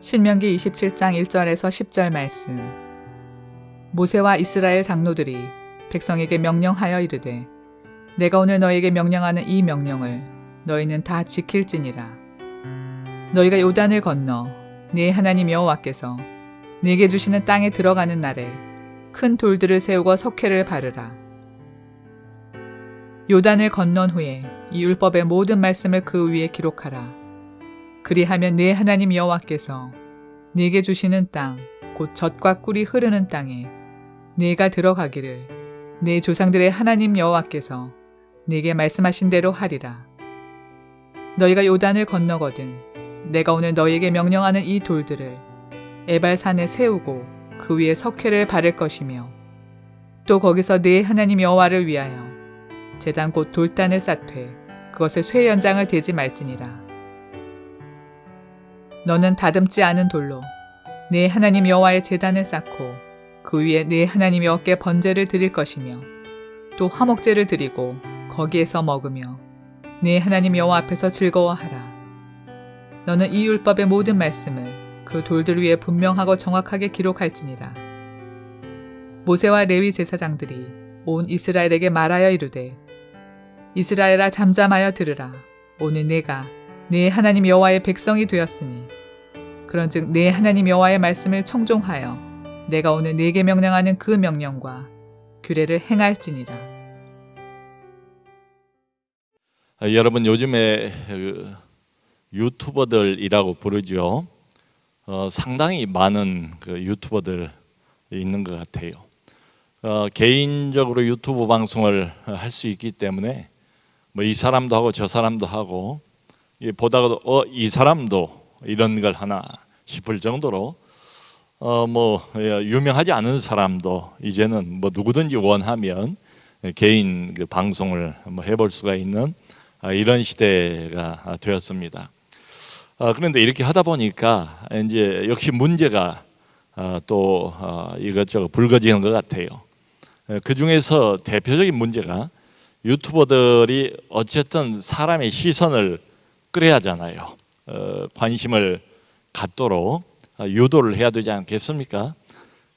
신명기 27장 1절에서 10절 말씀. 모세와 이스라엘 장로들이 백성에게 명령하여 이르되 내가 오늘 너에게 명령하는 이 명령을 너희는 다 지킬지니라. 너희가 요단을 건너 네 하나님 여호와께서 네게 주시는 땅에 들어가는 날에 큰 돌들을 세우고 석회를 바르라. 요단을 건넌 후에 이 율법의 모든 말씀을 그 위에 기록하라. 그리하면 네 하나님 여호와께서 네게 주시는 땅, 곧 젖과 꿀이 흐르는 땅에 네가 들어가기를 네 조상들의 하나님 여호와께서 네게 말씀하신 대로 하리라. 너희가 요단을 건너거든 내가 오늘 너희에게 명령하는 이 돌들을 에발산에 세우고 그 위에 석회를 바를 것이며 또 거기서 네 하나님 여호와를 위하여 제단 곧 돌단을 쌓되 그것에 쇠 연장을 대지 말지니라. 너는 다듬지 않은 돌로 네 하나님 여호와의 제단을 쌓고 그 위에 네 하나님 여호와께 번제를 드릴 것이며 또 화목제를 드리고 거기에서 먹으며 네 하나님 여호와 앞에서 즐거워하라. 너는 이 율법의 모든 말씀을 그 돌들 위에 분명하고 정확하게 기록할지니라. 모세와 레위 제사장들이 온 이스라엘에게 말하여 이르되 이스라엘아 잠잠하여 들으라. 오늘 내가 네 하나님 여호와의 백성이 되었으니 그런즉 네 하나님 여호와의 말씀을 청종하여 내가 오늘 네게 명령하는 그 명령과 규례를 행할지니라. 여러분 요즘에 유튜버들이라고 부르죠. 상당히 많은 유튜버들 있는 것 같아요. 개인적으로 유튜브 방송을 할 수 있기 때문에 뭐 이 사람도 하고 저 사람도 하고 보다가도 이 사람도 이런 걸 하나 싶을 정도로 유명하지 않은 사람도 이제는 뭐 누구든지 원하면 개인 방송을 해볼 수가 있는 이런 시대가 되었습니다. 그런데 이렇게 하다 보니까 이제 역시 문제가 또 이것저것 불거지는 것 같아요. 그 중에서 대표적인 문제가 유튜버들이 어쨌든 사람의 시선을 끌어야 하잖아요. 관심을 갖도록 유도를 해야 되지 않겠습니까?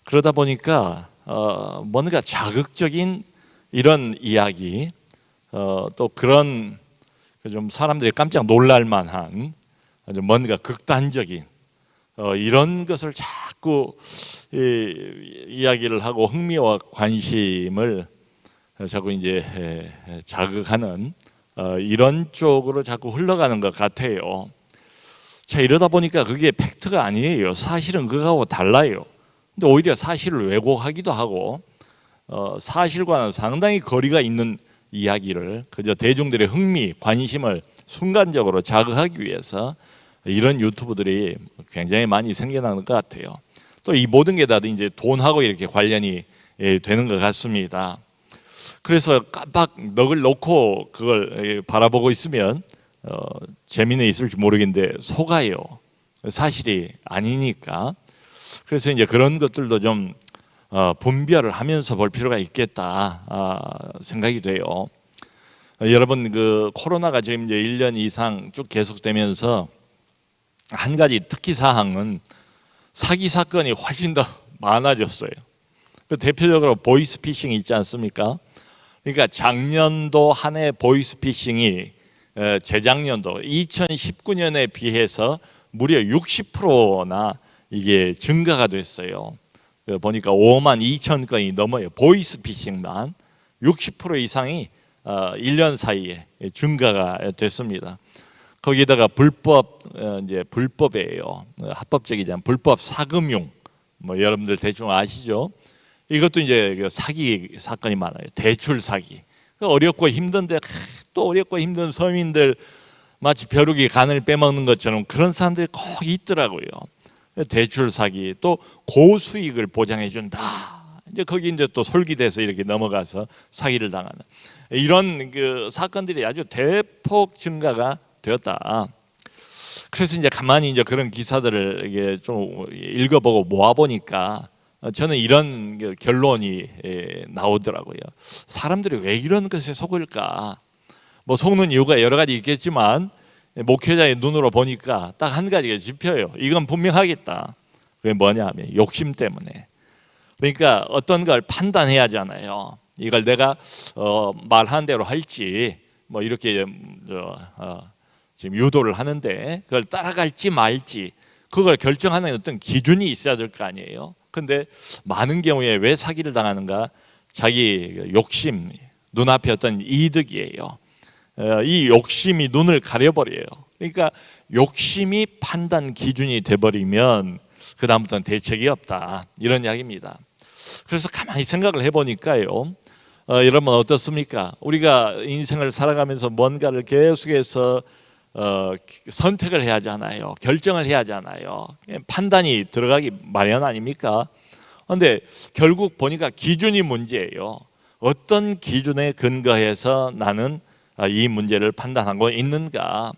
그러다 보니까 뭔가 자극적인 이런 이야기, 또 그런 좀 사람들이 깜짝 놀랄 만한 뭔가 극단적인 이런 것을 자꾸 이야기를 하고 흥미와 관심을 자꾸 이제 자극하는 이런 쪽으로 자꾸 흘러가는 것 같아요. 자, 이러다 보니까 그게 팩트가 아니에요. 사실은 그거하고 달라요. 근데 오히려 사실을 왜곡하기도 하고 사실과는 상당히 거리가 있는 이야기를 그저 대중들의 흥미, 관심을 순간적으로 자극하기 위해서 이런 유튜브들이 굉장히 많이 생겨나는 것 같아요. 또 이 모든 게 다 이제 돈하고 이렇게 관련이 되는 것 같습니다. 그래서 깜빡 넋을 놓고 그걸 바라보고 있으면 재미는 있을지 모르겠는데 속아요. 사실이 아니니까. 그래서 이제 그런 것들도 좀 분별을 하면서 볼 필요가 있겠다 생각이 돼요. 여러분 그 코로나가 지금 이제 1년 이상 쭉 계속되면서 한 가지 특기 사항은 사기 사건이 훨씬 더 많아졌어요. 대표적으로 보이스피싱이 있지 않습니까? 그러니까 작년도 한 해 보이스피싱이 재작년도 2019년에 비해서 무려 60%나 이게 증가가 됐어요. 보니까 5만 2천 건이 넘어요. 보이스피싱만 60% 이상이 1년 사이에 증가가 됐습니다. 거기다가 불법이에요. 합법적이지 않은 불법 사금융, 뭐 여러분들 대충 아시죠? 이것도 이제 사기 사건이 많아요. 대출 사기. 어렵고 힘든데 또 어렵고 힘든 서민들 마치 벼룩이 간을 빼먹는 것처럼 그런 사람들이 꼭 있더라고요. 대출 사기, 또 고수익을 보장해 준다. 이제 거기 이제 또 솔깃해서 이렇게 넘어가서 사기를 당하는 이런 그 사건들이 아주 대폭 증가가 되었다. 그래서 이제 가만히 이제 그런 기사들을 이게 좀 읽어보고 모아보니까 저는 이런 결론이 나오더라고요. 사람들이 왜 이런 것에 속을까? 뭐 속는 이유가 여러 가지 있겠지만 목회자의 눈으로 보니까 딱 한 가지가 짚혀요. 이건 분명하겠다. 그게 뭐냐 하면 욕심 때문에. 그러니까 어떤 걸 판단해야 하잖아요. 이걸 내가 말하는 대로 할지 뭐 이렇게 지금 유도를 하는데 그걸 따라갈지 말지 그걸 결정하는 어떤 기준이 있어야 될 거 아니에요. 근데 많은 경우에 왜 사기를 당하는가? 자기 욕심, 눈앞에 어떤 이득이에요. 이 욕심이 눈을 가려버려요. 그러니까 욕심이 판단 기준이 돼버리면 그 다음부터는 대책이 없다, 이런 이야기입니다. 그래서 가만히 생각을 해보니까요, 여러분 어떻습니까? 우리가 인생을 살아가면서 뭔가를 계속해서 선택을 해야 하잖아요. 결정을 해야 하잖아요. 판단이 들어가기 마련 아닙니까? 그런데 결국 보니까 기준이 문제예요. 어떤 기준에 근거해서 나는 이 문제를 판단하고 있는가?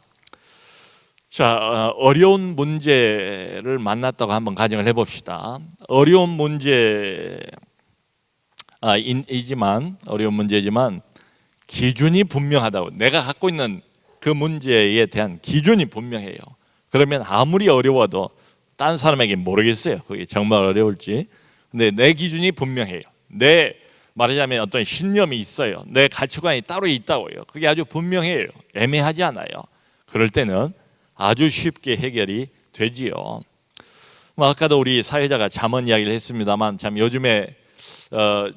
자, 어려운 문제를 만났다고 한번 가정을 해봅시다. 어려운 문제지만 기준이 분명하다고, 내가 갖고 있는 그 문제에 대한 기준이 분명해요. 그러면 아무리 어려워도 딴 사람에게 모르겠어요. 그게 정말 어려울지. 근데 내 기준이 분명해요. 내 말하자면 어떤 신념이 있어요. 내 가치관이 따로 있다고요. 그게 아주 분명해요. 애매하지 않아요. 그럴 때는 아주 쉽게 해결이 되지요. 아까도 우리 사회자가 잠언 이야기를 했습니다만, 참 요즘에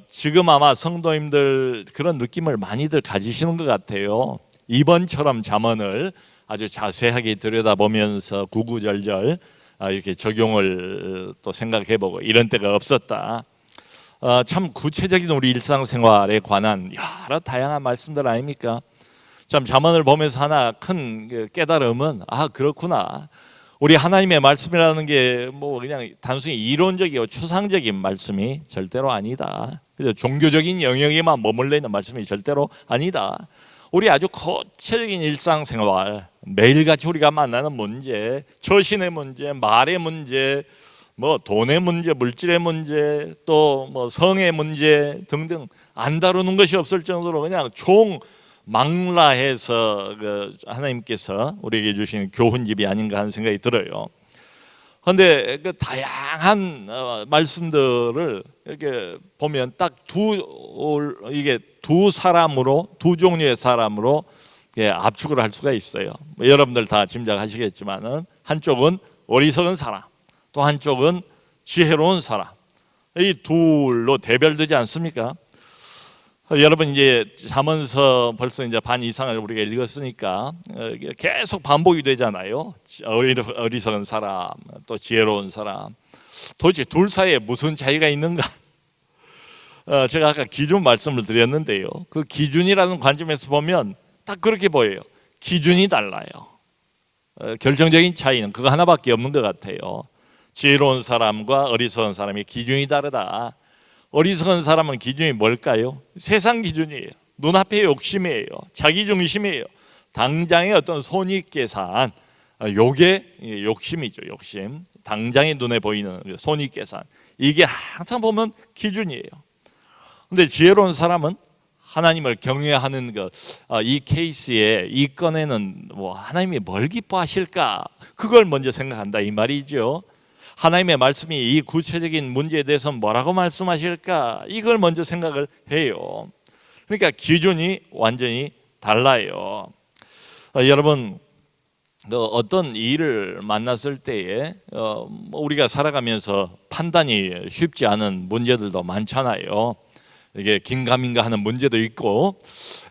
지금 아마 성도님들 그런 느낌을 많이들 가지시는 것 같아요. 이번처럼 잠언을 아주 자세하게 들여다보면서 구구절절 이렇게 적용을 또 생각해보고 이런 때가 없었다. 참 구체적인 우리 일상생활에 관한 여러 다양한 말씀들 아닙니까? 참 잠언을 보면서 하나 큰 깨달음은, 그렇구나. 우리 하나님의 말씀이라는 게 뭐 그냥 단순히 이론적이고 추상적인 말씀이 절대로 아니다. 그죠? 종교적인 영역에만 머물러 있는 말씀이 절대로 아니다. 우리 아주 구체적인 일상생활, 매일같이 우리가 만나는 문제, 처신의 문제, 말의 문제, 뭐 돈의 문제, 물질의 문제, 또 뭐 성의 문제 등등 안 다루는 것이 없을 정도로 그냥 총망라해서 하나님께서 우리에게 주신 교훈집이 아닌가 하는 생각이 들어요. 그런데 그 다양한 말씀들을 이렇게 보면 딱 두 종류의 사람으로 압축을 할 수가 있어요. 여러분들 다 짐작하시겠지만은 한쪽은 어리석은 사람, 또 한쪽은 지혜로운 사람. 이 둘로 대별되지 않습니까? 여러분 이제 잠언서 벌써 이제 반 이상을 우리가 읽었으니까 계속 반복이 되잖아요. 어리석은 사람, 또 지혜로운 사람. 도대체 둘 사이에 무슨 차이가 있는가? 제가 아까 기준 말씀을 드렸는데요. 그 기준이라는 관점에서 보면 딱 그렇게 보여요. 기준이 달라요. 결정적인 차이는 그거 하나밖에 없는 것 같아요. 지혜로운 사람과 어리석은 사람의 기준이 다르다. 어리석은 사람은 기준이 뭘까요? 세상 기준이에요. 눈앞의 욕심이에요. 자기중심이에요. 당장의 어떤 손익계산, 요게 욕심이죠. 욕심. 당장의 눈에 보이는 손익계산, 이게 항상 보면 기준이에요. 근데 지혜로운 사람은 하나님을 경외하는 것, 이 케이스에, 이 건에는 뭐 하나님이 뭘 기뻐하실까, 그걸 먼저 생각한다 이 말이죠. 하나님의 말씀이 이 구체적인 문제에 대해서 뭐라고 말씀하실까, 이걸 먼저 생각을 해요. 그러니까 기준이 완전히 달라요. 여러분, 어떤 일을 만났을 때에 우리가 살아가면서 판단이 쉽지 않은 문제들도 많잖아요. 이게 긴가민가 하는 문제도 있고,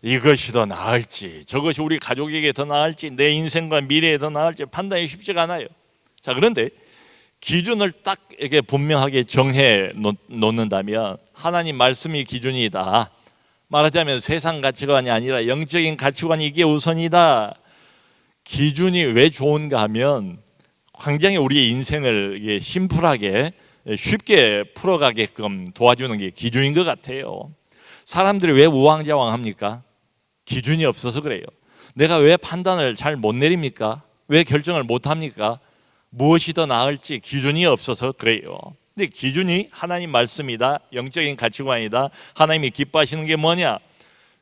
이것이 더 나을지 저것이 우리 가족에게 더 나을지 내 인생과 미래에 더 나을지 판단이 쉽지가 않아요. 자, 그런데 기준을 딱 이렇게 분명하게 정해 놓는다면, 하나님 말씀이 기준이다, 말하자면 세상 가치관이 아니라 영적인 가치관이 이게 우선이다. 기준이 왜 좋은가 하면 굉장히 우리의 인생을 심플하게 쉽게 풀어가게끔 도와주는 게 기준인 것 같아요. 사람들이 왜 우왕좌왕합니까? 기준이 없어서 그래요. 내가 왜 판단을 잘 못 내립니까? 왜 결정을 못 합니까? 무엇이 더 나을지 기준이 없어서 그래요. 근데 기준이 하나님 말씀이다, 영적인 가치관이다, 하나님이 기뻐하시는 게 뭐냐,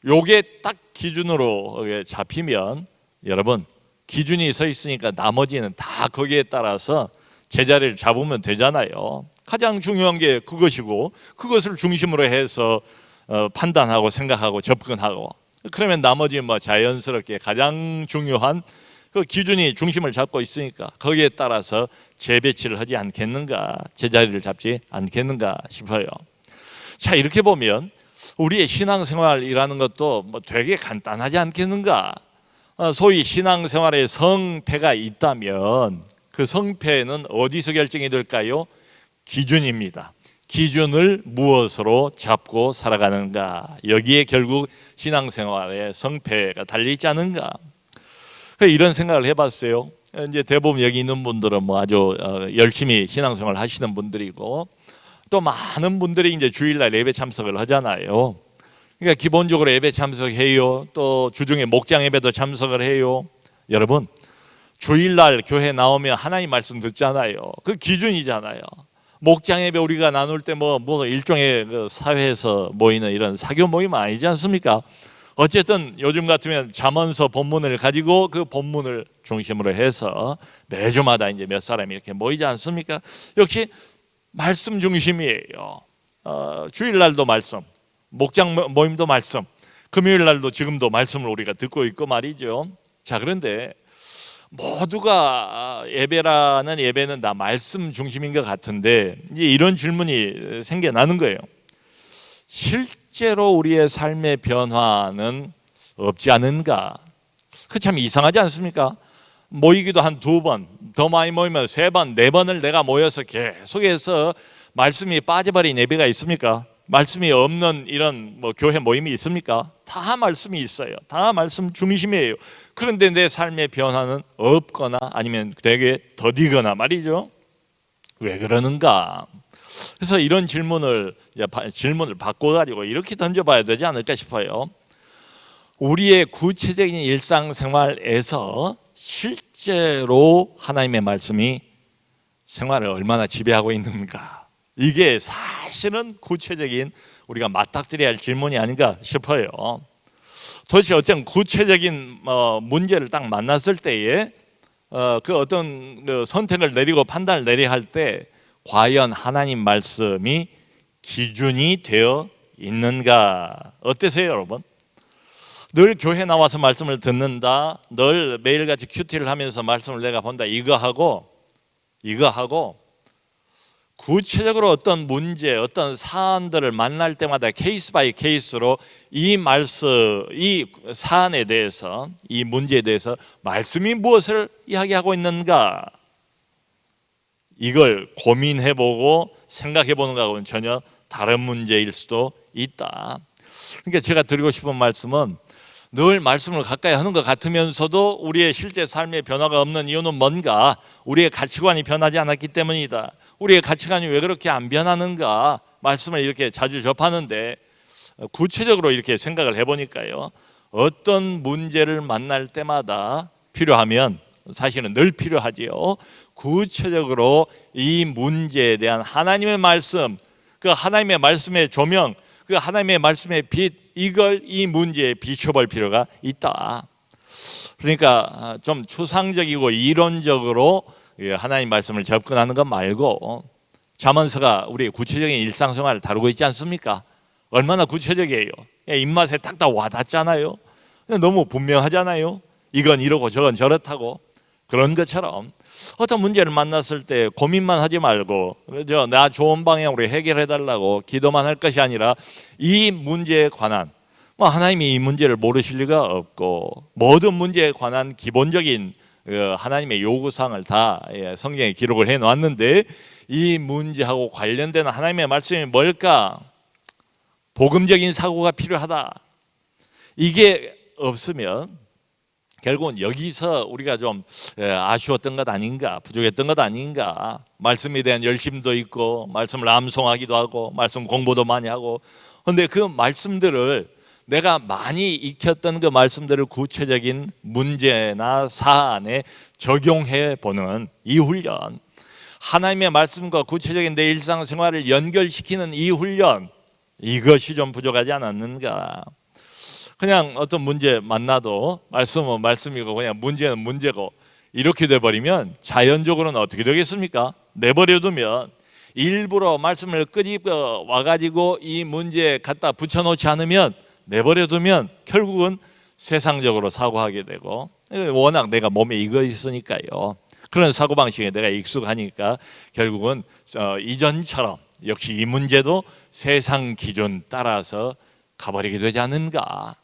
요게 딱 기준으로 잡히면 여러분 기준이 서 있으니까 나머지는 다 거기에 따라서 제자리를 잡으면 되잖아요. 가장 중요한 게 그것이고 그것을 중심으로 해서 판단하고 생각하고 접근하고, 그러면 나머지 뭐 자연스럽게 가장 중요한 그 기준이 중심을 잡고 있으니까 거기에 따라서 재배치를 하지 않겠는가, 제자리를 잡지 않겠는가 싶어요. 자, 이렇게 보면 우리의 신앙생활이라는 것도 뭐 되게 간단하지 않겠는가. 소위 신앙생활에 성패가 있다면 그 성패는 어디서 결정이 될까요? 기준입니다. 기준을 무엇으로 잡고 살아가는가, 여기에 결국 신앙생활의 성패가 달려있지 않은가. 이런 생각을 해봤어요. 이제 대부분 여기 있는 분들은 뭐 아주 열심히 신앙생활 하시는 분들이고, 또 많은 분들이 이제 주일날 예배 참석을 하잖아요. 그러니까 기본적으로 예배 참석해요. 또 주중에 목장 예배도 참석을 해요. 여러분, 주일날 교회 나오면 하나님 말씀 듣잖아요. 그 기준이잖아요. 목장 예배 우리가 나눌 때 뭐 일종의 그 사회에서 모이는 이런 사교 모임 아니지 않습니까? 어쨌든 요즘 같으면 잠언서 본문을 가지고 그 본문을 중심으로 해서 매주마다 이제 몇 사람이 이렇게 모이지 않습니까? 역시 말씀 중심이에요. 주일날도 말씀, 목장 모임도 말씀, 금요일날도 지금도 말씀을 우리가 듣고 있고 말이죠. 자, 그런데 모두가 예배는 다 말씀 중심인 것 같은데 이제 이런 질문이 생겨나는 거예요. 실제로 우리의 삶의 변화는 없지 않은가? 그 참 이상하지 않습니까? 모이기도 한 2번, 더 많이 모이면 3번, 4번을 내가 모여서 계속해서 말씀이 빠져버린 예배가 있습니까? 말씀이 없는 이런 뭐 교회 모임이 있습니까? 다 말씀이 있어요. 다 말씀 중심이에요. 그런데 내 삶의 변화는 없거나 아니면 되게 더디거나 말이죠. 왜 그러는가? 그래서 이런 질문을 바꿔가지고 이렇게 던져봐야 되지 않을까 싶어요. 우리의 구체적인 일상생활에서 실제로 하나님의 말씀이 생활을 얼마나 지배하고 있는가, 이게 사실은 구체적인 우리가 맞닥뜨려야 할 질문이 아닌가 싶어요. 도대체 어떤 구체적인 문제를 딱 만났을 때에 그 어떤 그 선택을 내리고 판단을 내려야 할 때 과연 하나님 말씀이 기준이 되어 있는가? 어떠세요, 여러분? 늘 교회 나와서 말씀을 듣는다, 늘 매일같이 큐티를 하면서 말씀을 내가 본다, 이거 하고 구체적으로 어떤 문제, 어떤 사안들을 만날 때마다 케이스 바이 케이스로 이 말씀, 이 사안에 대해서, 이 문제에 대해서 말씀이 무엇을 이야기하고 있는가, 이걸 고민해보고 생각해보는 것하고는 전혀 다른 문제일 수도 있다. 그러니까 제가 드리고 싶은 말씀은 늘 말씀을 가까이 하는 것 같으면서도 우리의 실제 삶의 변화가 없는 이유는 뭔가? 우리의 가치관이 변하지 않았기 때문이다. 우리의 가치관이 왜 그렇게 안 변하는가? 말씀을 이렇게 자주 접하는데 구체적으로 이렇게 생각을 해보니까요, 어떤 문제를 만날 때마다 필요하면, 사실은 늘 필요하지요, 구체적으로 이 문제에 대한 하나님의 말씀, 그 하나님의 말씀의 조명, 그 하나님의 말씀의 빛, 이걸 이 문제에 비춰볼 필요가 있다. 그러니까 좀 추상적이고 이론적으로 하나님 말씀을 접근하는 것 말고, 잠언서가 우리의 구체적인 일상생활을 다루고 있지 않습니까? 얼마나 구체적이에요. 입맛에 딱딱 와닿잖아요. 너무 분명하잖아요. 이건 이러고 저건 저렇다고. 그런 것처럼 어떤 문제를 만났을 때 고민만 하지 말고 나 좋은 방향으로 해결해달라고 기도만 할 것이 아니라 이 문제에 관한, 하나님이 이 문제를 모르실 리가 없고 모든 문제에 관한 기본적인 하나님의 요구사항을 다 성경에 기록을 해놓았는데 이 문제하고 관련된 하나님의 말씀이 뭘까? 복음적인 사고가 필요하다. 이게 없으면 결국은 여기서 우리가 좀 아쉬웠던 것 아닌가, 부족했던 것 아닌가. 말씀에 대한 열심도 있고 말씀을 암송하기도 하고 말씀 공부도 많이 하고, 그런데 그 말씀들을 내가 많이 익혔던 그 말씀들을 구체적인 문제나 사안에 적용해 보는 이 훈련, 하나님의 말씀과 구체적인 내 일상생활을 연결시키는 이 훈련, 이것이 좀 부족하지 않았는가. 그냥 어떤 문제 만나도 말씀은 말씀이고 그냥 문제는 문제고 이렇게 돼버리면 자연적으로는 어떻게 되겠습니까? 내버려두면 일부러 말씀을 끄집어 와가지고 이 문제에 갖다 붙여놓지 않으면 내버려두면 결국은 세상적으로 사고하게 되고, 워낙 내가 몸에 익어 있으니까요. 그런 사고방식에 내가 익숙하니까 결국은 이전처럼 역시 이 문제도 세상 기준 따라서 가버리게 되지 않는가.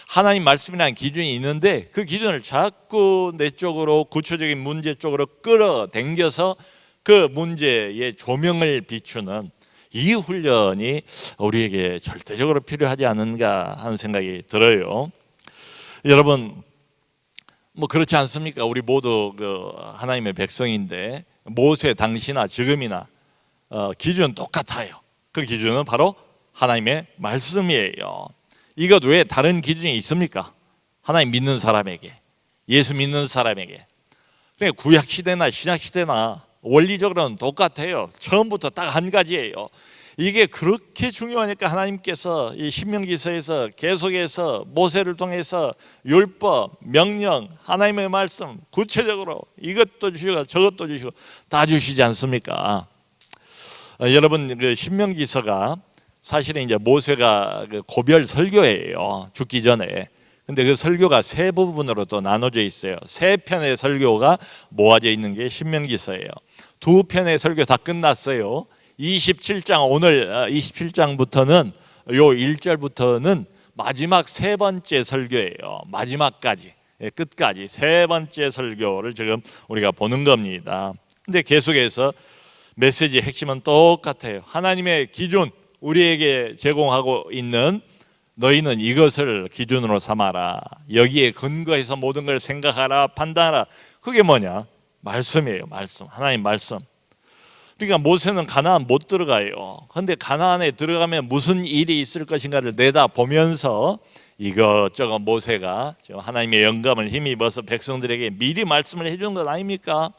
하나님 말씀이라는 기준이 있는데 그 기준을 자꾸 내 쪽으로, 구체적인 문제 쪽으로 끌어당겨서 그 문제의 조명을 비추는 이 훈련이 우리에게 절대적으로 필요하지 않은가 하는 생각이 들어요. 여러분, 뭐 그렇지 않습니까? 우리 모두 그 하나님의 백성인데 모세 당시나 지금이나 기준은 똑같아요. 그 기준은 바로 하나님의 말씀이에요. 이것 외에 다른 기준이 있습니까? 하나님 믿는 사람에게, 예수 믿는 사람에게. 그러니까 구약 시대나 신약 시대나 원리적으로는 똑같아요. 처음부터 딱 한 가지예요. 이게 그렇게 중요하니까 하나님께서 이 신명기서에서 계속해서 모세를 통해서 율법, 명령, 하나님의 말씀 구체적으로 이것도 주시고 저것도 주시고 다 주시지 않습니까? 여러분, 그 신명기서가 사실은 이제 모세가 그 고별 설교예요. 죽기 전에. 근데 그 설교가 세 부분으로 또 나눠져 있어요. 세 편의 설교가 모아져 있는 게 신명기서예요. 두 편의 설교 다 끝났어요. 27장, 오늘 27장부터는 요 1절부터는 마지막 세 번째 설교예요. 마지막까지, 끝까지 세 번째 설교를 지금 우리가 보는 겁니다. 근데 계속해서 메시지의 핵심은 똑같아요. 하나님의 기준, 우리에게 제공하고 있는 너희는 이것을 기준으로 삼아라. 여기에 근거해서 모든 걸 생각하라, 판단하라. 그게 뭐냐? 말씀이에요. 말씀. 하나님 말씀. 그러니까 모세는 가나안 못 들어가요. 그런데 가나안에 들어가면 무슨 일이 있을 것인가를 내다보면서 이것저것 모세가 하나님의 영감을 힘입어서 백성들에게 미리 말씀을 해주는 것 아닙니까?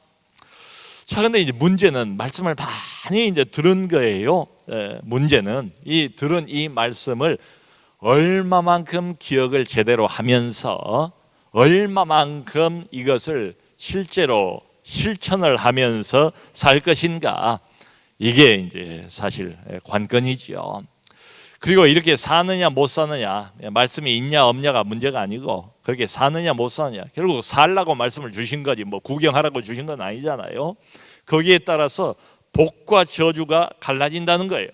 자, 근데 이제 문제는 말씀을 많이 이제 들은 거예요. 문제는 이 들은 이 말씀을 얼마만큼 기억을 제대로 하면서 얼마만큼 이것을 실제로 실천을 하면서 살 것인가, 이게 이제 사실 관건이죠. 그리고 이렇게 사느냐 못 사느냐, 말씀이 있냐 없냐가 문제가 아니고 그렇게 사느냐 못 사느냐, 결국 살라고 말씀을 주신 거지 뭐 구경하라고 주신 건 아니잖아요. 거기에 따라서 복과 저주가 갈라진다는 거예요.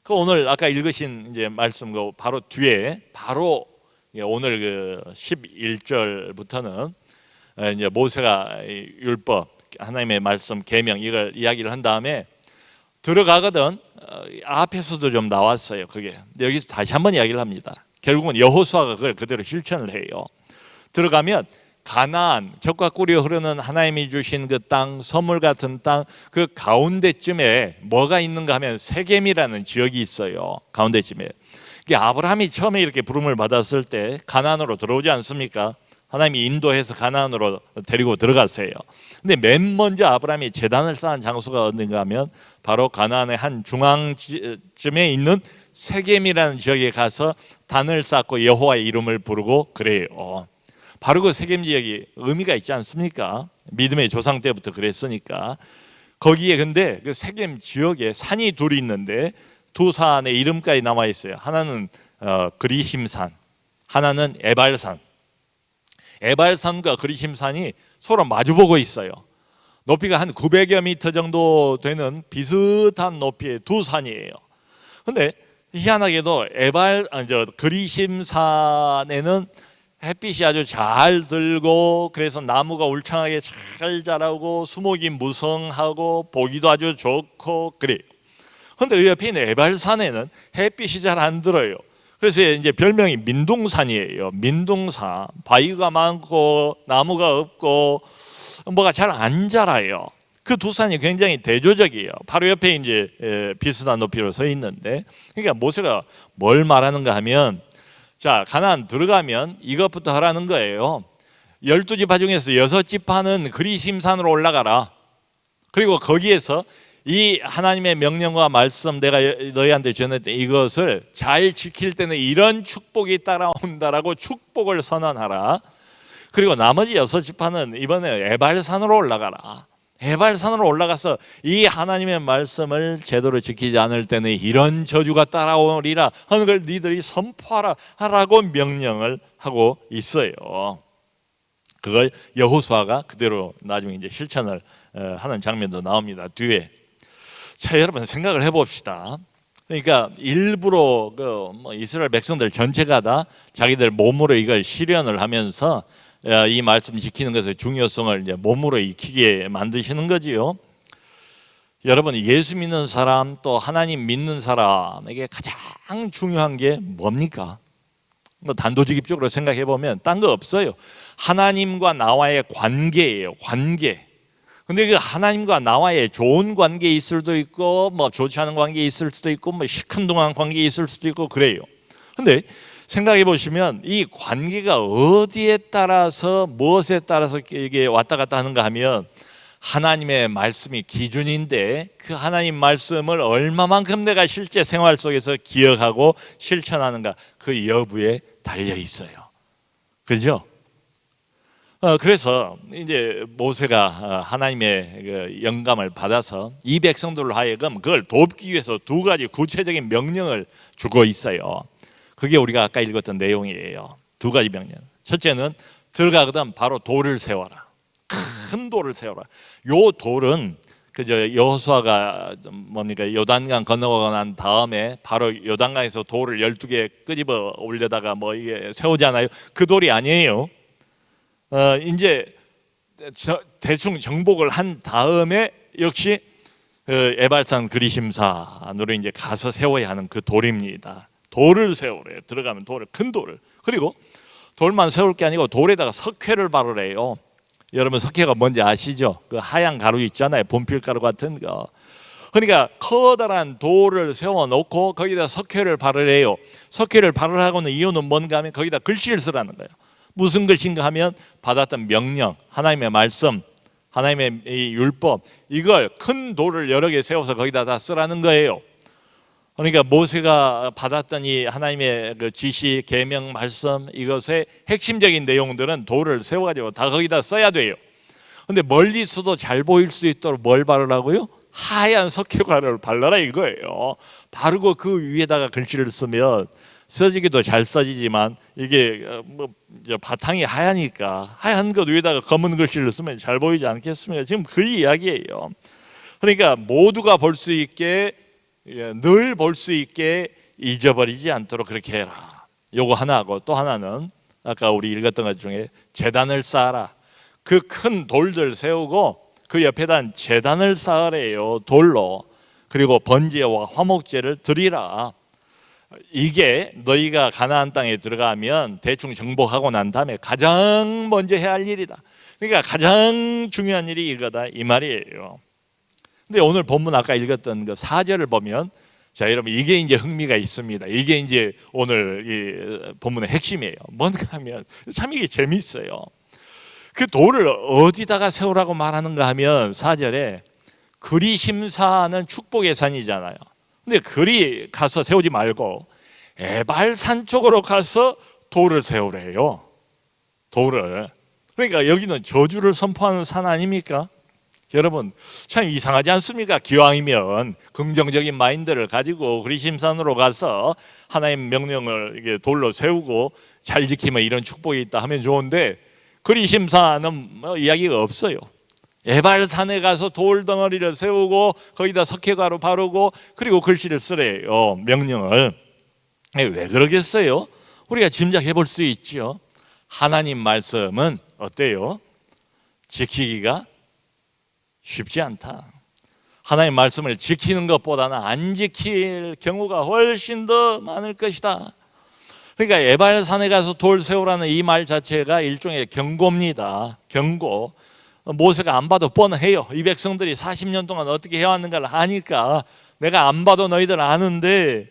그 오늘 아까 읽으신 이제 말씀 그 바로 뒤에 바로 오늘 그 11절부터는 이제 모세가 율법, 하나님의 말씀, 계명 이걸 이야기를 한 다음에 들어가거든. 앞에서도 좀 나왔어요. 그게 여기서 다시 한번 이야기를 합니다. 결국은 여호수아가 그걸 그대로 실천을 해요. 들어가면 가나안, 젖과 꿀이 흐르는 하나님이 주신 그 땅, 선물 같은 땅, 그 가운데쯤에 뭐가 있는가 하면 세겜이라는 지역이 있어요. 가운데쯤에. 이게 아브라함이 처음에 이렇게 부름을 받았을 때 가나안으로 들어오지 않습니까? 하나님이 인도해서 가나안으로 데리고 들어갔어요. 근데 맨 먼저 아브라함이 제단을 쌓은 장소가 어딘가 하면 바로 가나안의 한 중앙쯤에 있는 세겜이라는 지역에 가서 단을 쌓고 여호와의 이름을 부르고 그래요. 바로 그 세겜 지역이 의미가 있지 않습니까? 믿음의 조상 때부터 그랬으니까. 거기에 근데 그 세겜 지역에 산이 둘이 있는데 두 산의 이름까지 남아 있어요. 하나는 그리심산, 하나는 에발산. 에발산과 그리심산이 서로 마주보고 있어요. 높이가 한 900여 미터 정도 되는 비슷한 높이의 두 산이에요. 근데 희한하게도 그리심산에는 햇빛이 아주 잘 들고 그래서 나무가 울창하게 잘 자라고 수목이 무성하고 보기도 아주 좋고 그래요. 그런데 그 옆에 있는 에발산에는 햇빛이 잘 안 들어요. 그래서 이제 별명이 민둥산이에요. 민둥산. 바위가 많고 나무가 없고 뭐가 잘 안 자라요. 그 두 산이 굉장히 대조적이에요. 바로 옆에 이제 비슷한 높이로 서 있는데, 그러니까 모세가 뭘 말하는가 하면, 자, 가나안 들어가면 이것부터 하라는 거예요. 12지파 중에서 6지파는 그리심산으로 올라가라. 그리고 거기에서 이 하나님의 명령과 말씀 내가 너희한테 전했던 이것을 잘 지킬 때는 이런 축복이 따라온다라고 축복을 선언하라. 그리고 나머지 6지파는 이번에 에발산으로 올라가라. 에발산으로 올라가서 이 하나님의 말씀을 제대로 지키지 않을 때는 이런 저주가 따라오리라 하는 걸 니들이 선포하라 라고 명령을 하고 있어요. 그걸 여호수아가 그대로 나중에 이제 실천을 하는 장면도 나옵니다. 뒤에. 자, 여러분 생각을 해봅시다. 그러니까 일부러 이스라엘 백성들 전체가 다 자기들 몸으로 이걸 실현을 하면서 이 말씀 지키는 것의 중요성을 이제 몸으로 익히게 만드시는 거지요. 여러분, 예수 믿는 사람 또 하나님 믿는 사람에게 가장 중요한 게 뭡니까? 뭐 단도직입적으로 생각해 보면 딴 거 없어요. 하나님과 나와의 관계예요. 관계. 근데 그 하나님과 나와의 좋은 관계 있을 수도 있고 뭐 좋지 않은 관계 있을 수도 있고 뭐 시큰둥한 관계 있을 수도 있고 그래요. 근데 생각해 보시면 이 관계가 어디에 따라서 무엇에 따라서 이게 왔다 갔다 하는가 하면 하나님의 말씀이 기준인데 그 하나님 말씀을 얼마만큼 내가 실제 생활 속에서 기억하고 실천하는가 그 여부에 달려 있어요. 그죠? 그래서 이제 모세가 하나님의 그 영감을 받아서 이 백성들로 하여금 그걸 돕기 위해서 2가지 구체적인 명령을 주고 있어요. 그게 우리가 아까 읽었던 내용이에요. 2가지 명령. 첫째는 들어가거든 바로 돌을 세워라. 큰 돌을 세워라. 요 돌은 그저 여호수아가 뭡니까 요단강 건너가고 난 다음에 바로 요단강에서 돌을 12개 끄집어 올려다가 뭐 이게 세우잖아요. 그 돌이 아니에요. 이제 대충 정복을 한 다음에 역시 에발산 그리심산으로 이제 가서 세워야 하는 그 돌입니다. 돌을 세우래요. 들어가면 돌을, 큰 돌을. 그리고 돌만 세울 게 아니고 돌에다가 석회를 바르래요. 여러분 석회가 뭔지 아시죠? 그 하얀 가루 있잖아요. 분필가루 같은 거. 그러니까 커다란 돌을 세워놓고 거기다 석회를 바르래요. 석회를 바르라고는 이유는 뭔가 하면 거기다 글씨를 쓰라는 거예요. 무슨 글씨인가 하면 받았던 명령, 하나님의 말씀, 하나님의 이 율법, 이걸 큰 돌을 여러 개 세워서 거기다 다 쓰라는 거예요. 그러니까 모세가 받았던 이 하나님의 그 지시, 계명, 말씀, 이것의 핵심적인 내용들은 돌을 세워가지고 다 거기다 써야 돼요. 근데 멀리서도 잘 보일 수 있도록 뭘 바르라고요? 하얀 석회가루를 발라라 이거예요. 바르고 그 위에다가 글씨를 쓰면 써지기도 잘 써지지만 이게 뭐 바탕이 하얘니까 하얀 것 위에다가 검은 글씨를 쓰면 잘 보이지 않겠습니까? 지금 그 이야기예요. 그러니까 모두가 볼 수 있게 늘 볼 수 있게 잊어버리지 않도록 그렇게 해라. 요거 하나하고 또 하나는 아까 우리 읽었던 것 중에 제단을 쌓아라. 그 큰 돌들 세우고 그 옆에다 제단을 쌓으래요. 돌로. 그리고 번제와 화목제를 드리라. 이게 너희가 가나안 땅에 들어가면 대충 정복하고 난 다음에 가장 먼저 해야 할 일이다. 그러니까 가장 중요한 일이 이거다 이 말이에요. 근데 오늘 본문 아까 읽었던 그 4절을 보면 자 여러분 이게 이제 흥미가 있습니다. 이게 이제 오늘 이 본문의 핵심이에요. 뭔가 하면 참 이게 재미있어요. 그 돌을 어디다가 세우라고 말하는가 하면 4절에 그리심산은 축복의 산이잖아요. 근데 그리 가서 세우지 말고 에발산 쪽으로 가서 돌을 세우래요. 돌을. 그러니까 여기는 저주를 선포하는 산 아닙니까? 여러분 참 이상하지 않습니까? 기왕이면 긍정적인 마인드를 가지고 그리심산으로 가서 하나님 명령을 이게 돌로 세우고 잘 지키면 이런 축복이 있다 하면 좋은데 그리심산은 뭐 이야기가 없어요. 에발산에 가서 돌 덩어리를 세우고 거기다 석회가루 바르고 그리고 글씨를 쓰래요. 명령을. 왜 그러겠어요? 우리가 짐작해 볼 수 있죠. 하나님 말씀은 어때요? 지키기가 쉽지 않다. 하나님 말씀을 지키는 것보다는 안 지킬 경우가 훨씬 더 많을 것이다. 그러니까 에발산에 가서 돌 세우라는 이 말 자체가 일종의 경고입니다. 경고. 모세가 안 봐도 뻔해요. 이 백성들이 40년 동안 어떻게 해왔는가를 아니까 내가 안 봐도 너희들 아는데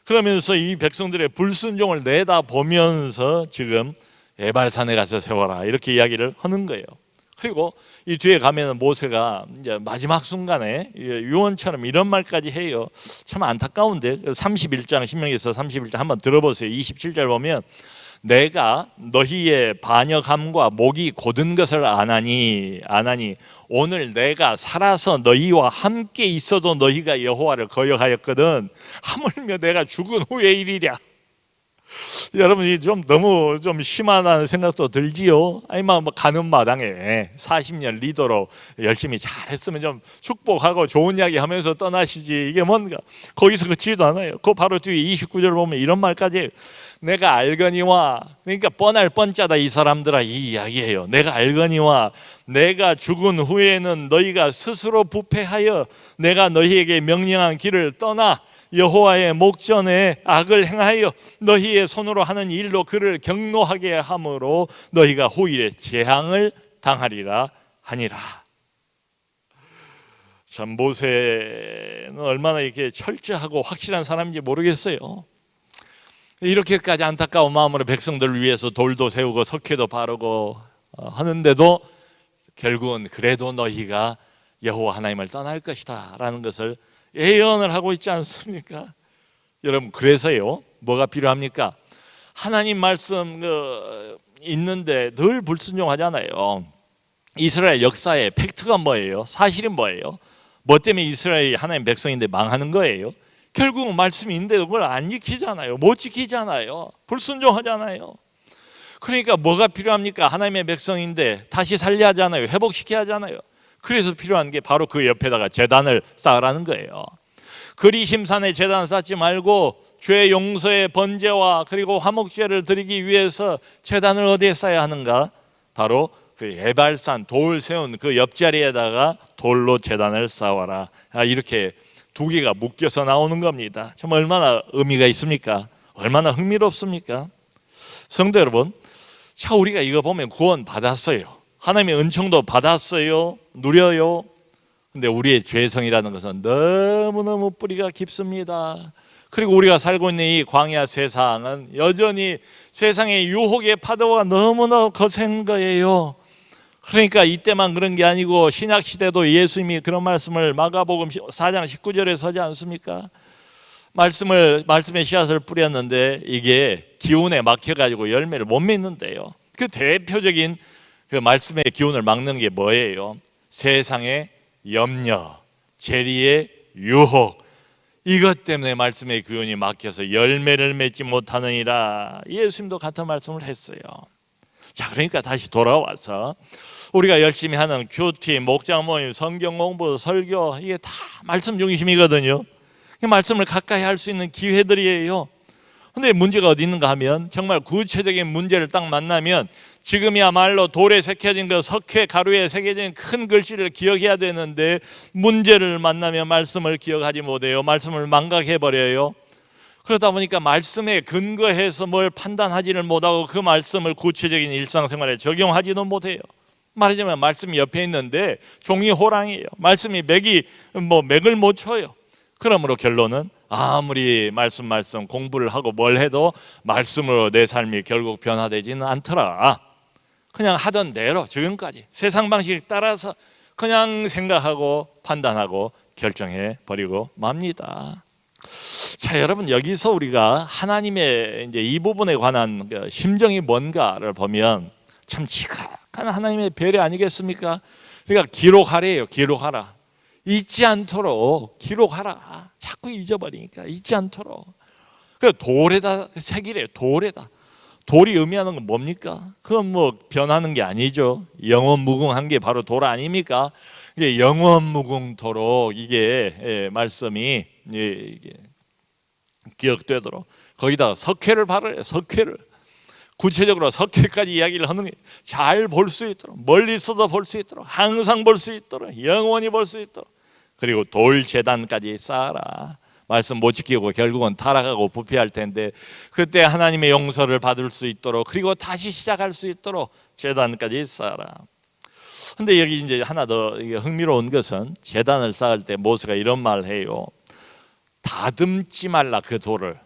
그러면서 이 백성들의 불순종을 내다보면서 지금 에발산에 가서 세워라 이렇게 이야기를 하는 거예요. 그리고 이 뒤에 가면은 모세가 이제 마지막 순간에 유언처럼 이런 말까지 해요. 참 안타까운데 31장 신명기서 31장 한번 들어보세요. 27절 보면 내가 너희의 반역함과 목이 곧은 것을 아나니 오늘 내가 살아서 너희와 함께 있어도 너희가 여호와를 거역하였거든 하물며 내가 죽은 후의 일이랴. 여러분이 좀 너무 좀 심하다는 생각도 들지요. 아니면 뭐 가는 마당에 40년 리더로 열심히 잘했으면 좀 축복하고 좋은 이야기 하면서 떠나시지 이게 뭔가 거기서 그치지도 않아요. 그 바로 뒤에 29절 보면 이런 말까지 해요. 내가 알거니와, 그러니까 뻔할 뻔짜다 이 사람들아 이 이야기예요. 내가 알거니와 내가 죽은 후에는 너희가 스스로 부패하여 내가 너희에게 명령한 길을 떠나 여호와의 목전에 악을 행하여 너희의 손으로 하는 일로 그를 경노하게 함으로 너희가 후일에 재앙을 당하리라 하니라. 참 모세는 얼마나 이렇게 철저하고 확실한 사람인지 모르겠어요. 이렇게까지 안타까운 마음으로 백성들을 위해서 돌도 세우고 석회도 바르고 하는데도 결국은 그래도 너희가 여호와 하나님을 떠날 것이다 라는 것을 예언을 하고 있지 않습니까? 여러분 그래서요 뭐가 필요합니까? 하나님 말씀 있는데 늘 불순종하잖아요. 이스라엘 역사의 팩트가 뭐예요? 사실은 뭐예요? 뭐 때문에 이스라엘이 하나님 백성인데 망하는 거예요? 결국은 말씀이 있는데 그걸 안 지키잖아요. 못 지키잖아요. 불순종하잖아요. 그러니까 뭐가 필요합니까? 하나님의 백성인데 다시 살려야 하잖아요. 회복시켜야 하잖아요. 그래서 필요한 게 바로 그 옆에다가 제단을 쌓으라는 거예요. 그리심산에 제단 쌓지 말고 죄 용서의 번제와 그리고 화목제를 드리기 위해서 제단을 어디에 쌓아야 하는가? 바로 그 에발산 돌 세운 그 옆자리에다가 돌로 제단을 쌓아라. 이렇게 두 개가 묶여서 나오는 겁니다. 참 얼마나 의미가 있습니까? 얼마나 흥미롭습니까? 성도 여러분, 자 우리가 이거 보면 구원 받았어요. 하나님의 은총도 받았어요. 누려요. 근데 우리의 죄성이라는 것은 너무너무 뿌리가 깊습니다. 그리고 우리가 살고 있는 이 광야 세상은 여전히 세상의 유혹의 파도가 너무나 거센 거예요. 그러니까 이때만 그런 게 아니고 신약 시대도 예수님이 그런 말씀을 마가복음 4장 19절에 서지 않습니까? 말씀의 씨앗을 뿌렸는데 이게 기운에 막혀가지고 열매를 못 맺는데요. 그 대표적인 그 말씀의 기운을 막는 게 뭐예요? 세상의 염려, 재리의 유혹, 이것 때문에 말씀의 기운이 막혀서 열매를 맺지 못하느니라. 예수님도 같은 말씀을 했어요. 자, 그러니까 다시 돌아와서 우리가 열심히 하는 큐티, 목장 모임, 성경 공부, 설교 이게 다 말씀 중심이거든요. 말씀을 가까이 할 수 있는 기회들이에요. 근데 문제가 어디 있는가 하면 정말 구체적인 문제를 딱 만나면 지금이야말로 돌에 새겨진 그 석회 가루에 새겨진 큰 글씨를 기억해야 되는데 문제를 만나면 말씀을 기억하지 못해요. 말씀을 망각해버려요. 그러다 보니까 말씀에 근거해서 뭘 판단하지를 못하고 그 말씀을 구체적인 일상생활에 적용하지도 못해요. 말하자면 말씀이 옆에 있는데 종이 호랑이에요. 말씀이 맥을 못 쳐요. 그러므로 결론은 아무리 말씀 공부를 하고 뭘 해도 말씀으로 내 삶이 결국 변화되지는 않더라. 그냥 하던 대로 지금까지 세상 방식 따라서 그냥 생각하고 판단하고 결정해 버리고 맙니다. 자, 여러분 여기서 우리가 하나님의 이제 이 부분에 관한 심정이 뭔가를 보면 참 지각한 하나님의 배려 아니겠습니까? 그러니까 기록하래요. 기록하라. 잊지 않도록 기록하라. 자꾸 잊어버리니까 잊지 않도록. 그 돌에다 새기래요. 돌에다. 돌이 의미하는 건 뭡니까? 그건 뭐 변하는 게 아니죠. 영원무궁한 게 바로 돌 아닙니까? 이게 영원무궁토록 이게 말씀이 이게 기억되도록 거기다가 석회를 바르래요. 석회를. 구체적으로 석회까지 이야기를 하는 게 잘 볼 수 있도록, 멀리서도 볼 수 있도록, 항상 볼 수 있도록, 영원히 볼 수 있도록. 그리고 돌 제단까지 쌓아라. 말씀 못 지키고 결국은 타락하고 부패할 텐데 그때 하나님의 용서를 받을 수 있도록 그리고 다시 시작할 수 있도록 제단까지 쌓아라. 근데 여기 이제 하나 더 흥미로운 것은 제단을 쌓을 때 모세가 이런 말을 해요. 다듬지 말라. 그 돌을,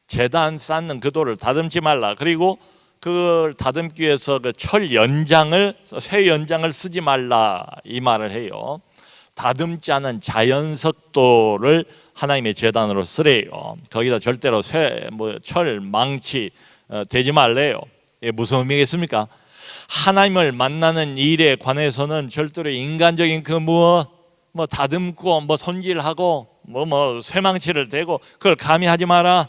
제단 쌓는 그 돌을 다듬지 말라. 그리고 그걸 다듬기 위해서 그 철 연장을, 쇠 연장을 쓰지 말라 이 말을 해요. 다듬지 않은 자연석도를 하나님의 제단으로 쓰래요. 거기다 절대로 쇠, 철, 망치 대지 말래요. 이게 무슨 의미겠습니까? 하나님을 만나는 일에 관해서는 절대로 인간적인 그 다듬고 손질하고 쇠망치를 대고 그걸 감히 하지 마라.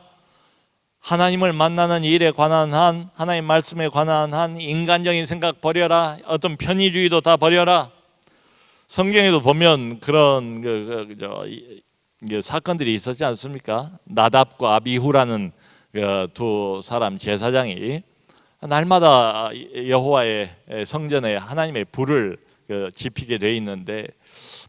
하나님을 만나는 일에 관한 한, 하나님 말씀에 관한 한 인간적인 생각 버려라. 어떤 편의주의도 다 버려라. 성경에도 보면 그런 사건들이 있었지 않습니까? 나답과 아비후라는 두 사람 제사장이 날마다 여호와의 성전에 하나님의 불을 지피게 돼 있는데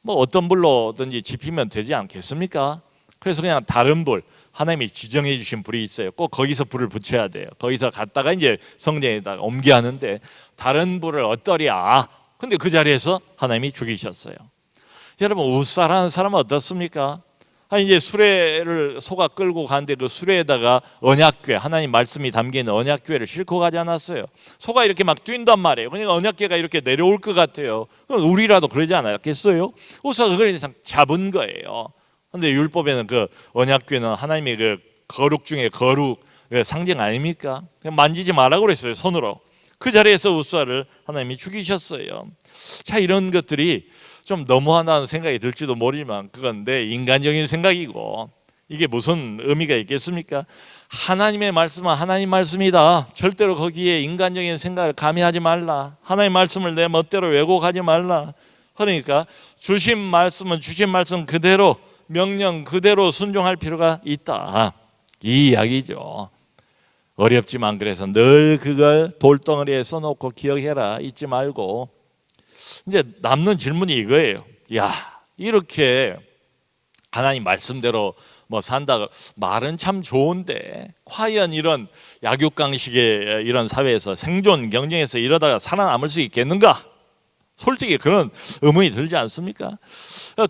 어떤 불로든지 지피면 되지 않겠습니까? 그래서 그냥 다른 불, 하나님이 지정해 주신 불이 있어요. 꼭 거기서 불을 붙여야 돼요. 거기서 갔다가 이제 성전에다가 옮겨 하는데 다른 불을 어떠랴? 근데 그 자리에서 하나님이 죽이셨어요. 여러분, 웃사라는 사람은 어떻습니까? 이제 수레를 소가 끌고 가는데 그 수레에다가 언약궤, 하나님 말씀이 담긴 언약궤를 싣고 가지 않았어요. 소가 이렇게 막 뛴단 말이에요. 그러니까 언약궤가 이렇게 내려올 것 같아요. 그럼 우리라도 그러지 않았겠어요? 우사가 그걸 잡은 거예요. 그런데 율법에는 그 언약궤는 하나님의 그 거룩 중에 거룩 상징 아닙니까? 그냥 만지지 말라고 그랬어요, 손으로. 그 자리에서 우사를 하나님이 죽이셨어요. 자, 이런 것들이 좀 너무하다는 생각이 들지도 모르지만 그건 내 인간적인 생각이고 이게 무슨 의미가 있겠습니까? 하나님의 말씀은 하나님 말씀이다. 절대로 거기에 인간적인 생각을 가미하지 말라. 하나님 말씀을 내 멋대로 왜곡하지 말라. 그러니까 주신 말씀은 주신 말씀 그대로, 명령 그대로 순종할 필요가 있다, 이 이야기죠. 어렵지만 그래서 늘 그걸 돌덩어리에 써놓고 기억해라, 잊지 말고. 이제 남는 질문이 이거예요. 야, 이렇게 하나님 말씀대로 산다, 말은 참 좋은데 과연 이런 약육강식의 이런 사회에서 생존 경쟁에서 이러다가 살아남을 수 있겠는가? 솔직히 그런 의문이 들지 않습니까?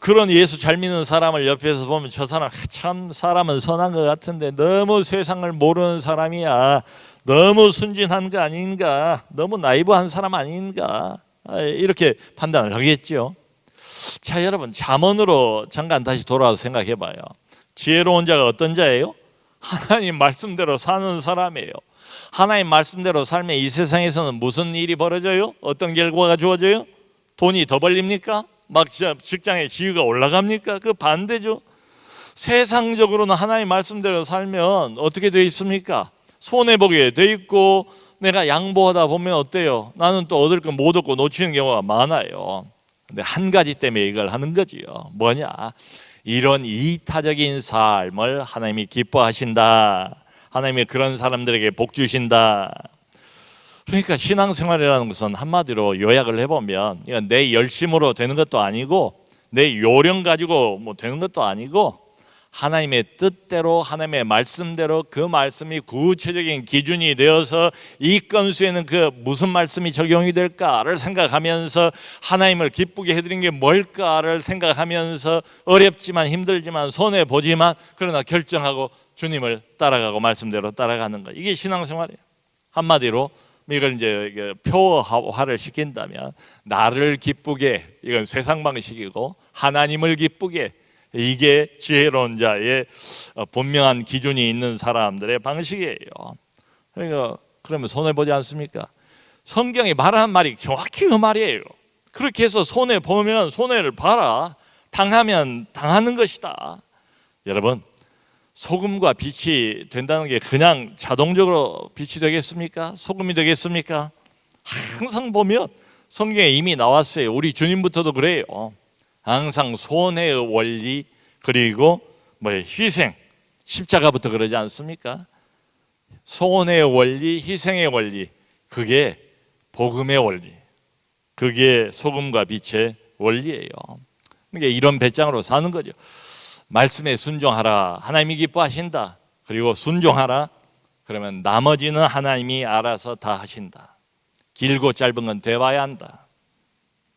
그런 예수 잘 믿는 사람을 옆에서 보면 저 사람 참 사람은 선한 것 같은데 너무 세상을 모르는 사람이야, 너무 순진한 거 아닌가, 너무 나이브한 사람 아닌가, 이렇게 판단을 하겠죠. 자, 여러분, 잠언으로 잠깐 다시 돌아와서 생각해 봐요. 지혜로운 자가 어떤 자예요? 하나님 말씀대로 사는 사람이에요. 하나님 말씀대로 살면 이 세상에서는 무슨 일이 벌어져요? 어떤 결과가 주어져요? 돈이 더 벌립니까? 막 직장의 지위가 올라갑니까? 그 반대죠. 세상적으로는 하나님 말씀대로 살면 어떻게 돼 있습니까? 손해보게 돼 있고, 내가 양보하다 보면 어때요? 나는 또 얻을 거 못 얻고 놓치는 경우가 많아요. 근데 한 가지 때문에 이걸 하는 거지요. 뭐냐? 이런 이타적인 삶을 하나님이 기뻐하신다. 하나님이 그런 사람들에게 복 주신다. 그러니까 신앙생활이라는 것은 한마디로 요약을 해보면 이건 내 열심으로 되는 것도 아니고 내 요령 가지고 되는 것도 아니고 하나님의 뜻대로, 하나님의 말씀대로 그 말씀이 구체적인 기준이 되어서 이 건수에는 그 무슨 말씀이 적용이 될까를 생각하면서 하나님을 기쁘게 해드린 게 뭘까를 생각하면서 어렵지만 힘들지만 손해보지만 그러나 결정하고 주님을 따라가고 말씀대로 따라가는 거, 이게 신앙생활이에요. 한마디로 이걸 이제 표화를 시킨다면 나를 기쁘게, 이건 세상 방식이고 하나님을 기쁘게, 이게 지혜로운 자의 분명한 기준이 있는 사람들의 방식이에요. 그러니까 그러면 손해보지 않습니까? 성경이 말하는 말이 정확히 그 말이에요. 그렇게 해서 손해보면 손해를 봐라, 당하면 당하는 것이다. 여러분, 소금과 빛이 된다는 게 그냥 자동적으로 빛이 되겠습니까? 소금이 되겠습니까? 항상 보면 성경에 이미 나왔어요. 우리 주님부터도 그래요. 항상 손해의 원리, 그리고 희생, 십자가부터 그러지 않습니까? 손해의 원리, 희생의 원리, 그게 복음의 원리, 그게 소금과 빛의 원리예요. 그러니까 이런 배짱으로 사는 거죠. 말씀에 순종하라, 하나님이 기뻐하신다. 그리고 순종하라, 그러면 나머지는 하나님이 알아서 다 하신다. 길고 짧은 건 돼봐야 한다.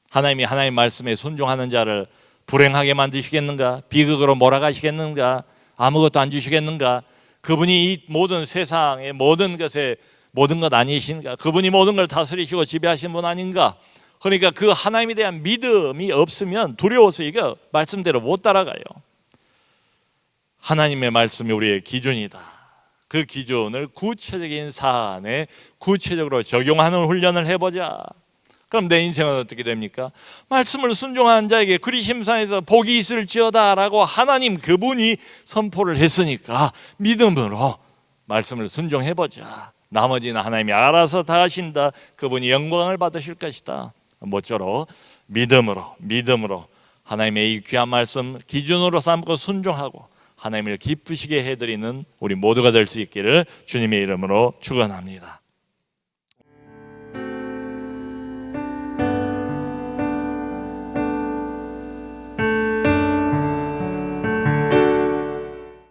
하나님이 하나님 말씀에 순종하는 자를 불행하게 만드시겠는가? 비극으로 몰아가시겠는가? 아무것도 안 주시겠는가? 그분이 이 모든 세상의 모든 것에 모든 것 아니신가? 그분이 모든 걸 다스리시고 지배하신 분 아닌가? 그러니까 그 하나님에 대한 믿음이 없으면 두려워서 이거 말씀대로 못 따라가요. 하나님의 말씀이 우리의 기준이다. 그 기준을 구체적인 사안에 구체적으로 적용하는 훈련을 해보자. 그럼 내 인생은 어떻게 됩니까? 말씀을 순종한 자에게 그리 심산에서 복이 있을지어다 라고 하나님 그분이 선포를 했으니까 믿음으로 말씀을 순종해보자. 나머지는 하나님이 알아서 다 하신다. 그분이 영광을 받으실 것이다. 모쪼록 믿음으로 하나님의 이 귀한 말씀 기준으로 삼고 순종하고 하나님을 기쁘시게 해드리는 우리 모두가 될 수 있기를 주님의 이름으로 축원합니다.